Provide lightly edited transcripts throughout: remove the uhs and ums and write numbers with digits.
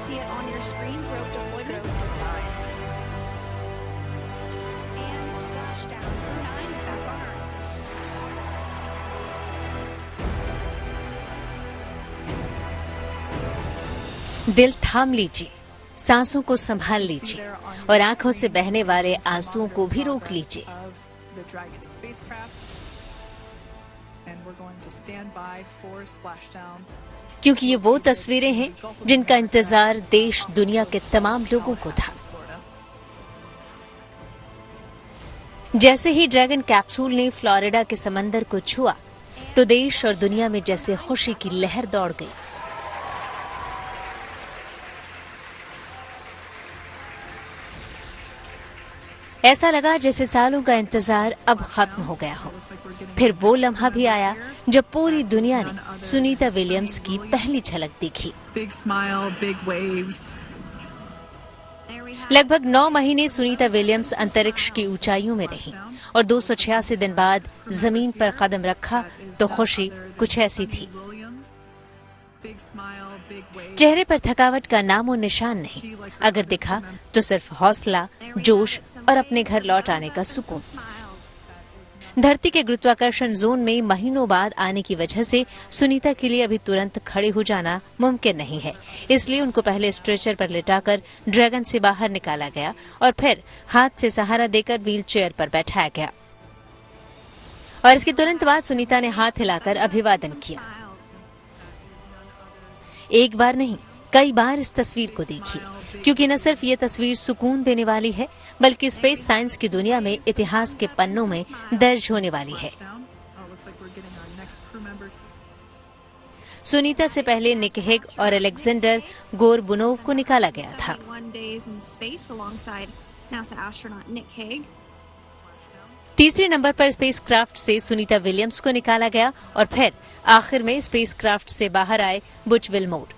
see it on your screen, probe deployment. And splashdown, Crew 9 back on Earth. दिल थाम लीजिए, सांसों को संभाल लीजिए और आंखों से बहने वाले आंसुओं को भी रोक लीजिए। क्योंकि ये वो तस्वीरें हैं जिनका इंतजार देश दुनिया के तमाम लोगों को था। जैसे ही ड्रैगन कैप्सूल ने फ्लोरिडा के समंदर को छुआ तो देश और दुनिया में जैसे खुशी की लहर दौड़ गई। ऐसा लगा जैसे सालों का इंतजार अब खत्म हो गया हो। फिर वो लम्हा भी आया जब पूरी दुनिया ने सुनीता विलियम्स की पहली झलक देखी। लगभग 9 महीने सुनीता विलियम्स अंतरिक्ष की ऊंचाइयों में रही और 286 दिन बाद जमीन पर कदम रखा तो खुशी कुछ ऐसी थी। चेहरे पर थकावट का नामो निशान नहीं, अगर दिखा तो सिर्फ हौसला, जोश और अपने घर लौट आने का सुकून। धरती के गुरुत्वाकर्षण जोन में महीनों बाद आने की वजह से सुनीता के लिए अभी तुरंत खड़े हो जाना मुमकिन नहीं है। इसलिए उनको पहले स्ट्रेचर पर लिटाकर ड्रैगन से बाहर निकाला गया और फिर हाथ से सहारा देकर व्हील चेयर पर बैठाया गया और इसके तुरंत बाद सुनीता ने हाथ हिलाकर अभिवादन किया। एक बार नहीं, कई बार इस तस्वीर को देखिए, क्योंकि न सिर्फ ये तस्वीर सुकून देने वाली है बल्कि स्पेस साइंस की दुनिया में इतिहास के पन्नों में दर्ज होने वाली है। सुनीता से पहले निक हेग और अलेक्जेंडर गोरबुनोव को निकाला गया था। तीसरे नंबर पर स्पेसक्राफ्ट से सुनीता विलियम्स को निकाला गया और फिर आखिर में स्पेसक्राफ्ट से बाहर आए बुच विल्मोर।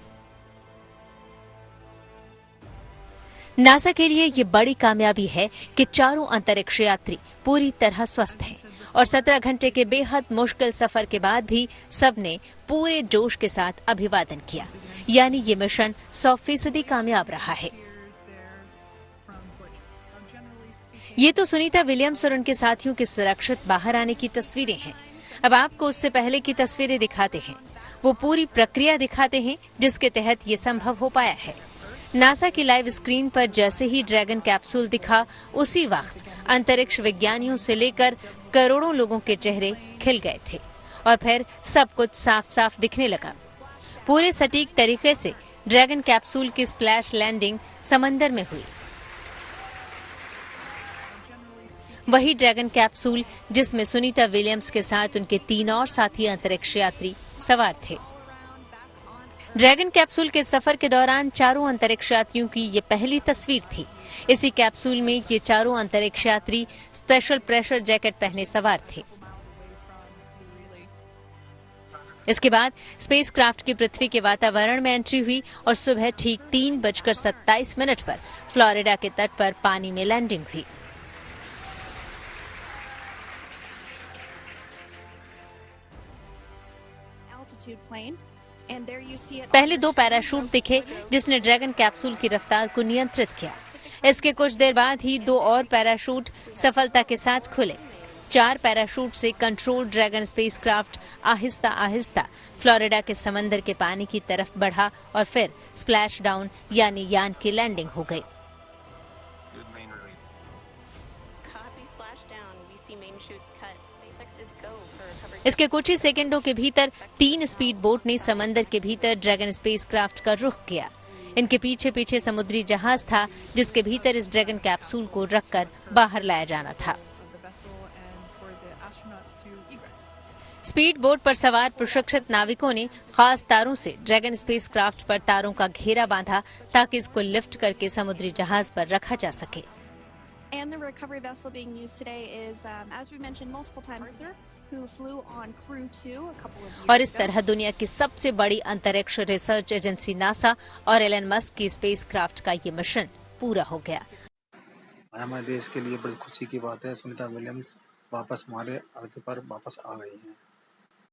नासा के लिए ये बड़ी कामयाबी है कि चारों अंतरिक्ष यात्री पूरी तरह स्वस्थ हैं और 17 घंटे के बेहद मुश्किल सफर के बाद भी सबने पूरे जोश के साथ अभिवादन किया। यानी ये मिशन 100% कामयाब रहा है। ये तो सुनीता विलियम्स और उनके साथियों के सुरक्षित बाहर आने की तस्वीरें हैं। अब आपको उससे पहले की तस्वीरें दिखाते हैं, वो पूरी प्रक्रिया दिखाते हैं जिसके तहत ये संभव हो पाया है। नासा की लाइव स्क्रीन पर जैसे ही ड्रैगन कैप्सूल दिखा, उसी वक्त अंतरिक्ष विज्ञानियों से लेकर करोड़ों लोगों के चेहरे खिल गए थे और फिर सब कुछ साफ साफ दिखने लगा। पूरे सटीक तरीके से ड्रैगन कैप्सूल की स्प्लैश लैंडिंग समंदर में हुई। वही ड्रैगन कैप्सूल जिसमें सुनीता विलियम्स के साथ उनके 3 और साथी अंतरिक्ष यात्री सवार थे। ड्रैगन कैप्सूल के सफर के दौरान चारों अंतरिक्ष यात्रियों की ये पहली तस्वीर थी। इसी कैप्सूल में ये चारों अंतरिक्ष यात्री स्पेशल प्रेशर जैकेट पहने सवार थे। इसके बाद स्पेसक्राफ्ट की पृथ्वी के वातावरण में एंट्री हुई और सुबह ठीक 3:27 पर फ्लोरिडा के तट पर पानी में लैंडिंग हुई। पहले 2 पैराशूट दिखे जिसने ड्रैगन कैप्सूल की रफ्तार को नियंत्रित किया। इसके कुछ देर बाद ही 2 और पैराशूट सफलता के साथ खुले। 4 पैराशूट से control dragon spacecraft Aahista Aahista Florida के समंदर के पानी की तरफ बढ़ा और फिर स्प्लैश डाउन यानी यान की लैंडिंग हो गई। इसके कुछ ही सेकंडों के भीतर 3 स्पीड बोट ने समंदर के भीतर ड्रैगन स्पेसक्राफ्ट का रुख किया। इनके पीछे पीछे समुद्री जहाज था जिसके भीतर इस ड्रैगन कैप्सूल को रखकर बाहर लाया जाना था। स्पीड बोट पर सवार प्रशिक्षित नाविकों ने खास तारों से ड्रैगन स्पेसक्राफ्ट पर तारों का घेरा बांधा ताकि इसको लिफ्ट करके समुद्री जहाज पर रखा जा सके। And the recovery vessel being used today is, as we mentioned multiple times, who flew on Crew 2 a couple of years और इस तरह दुनिया की सबसे बड़ी अंतरिक्ष रिसर्च एजेंसी नासा और एलन मस्क की स्पेसक्राफ्ट का ये मिशन पूरा हो गया। हमारे देश के लिए बड़ी खुशी की बात है, सुनीता विलियम्स वापस हमारे अर्थ पर वापस आ गई हैं।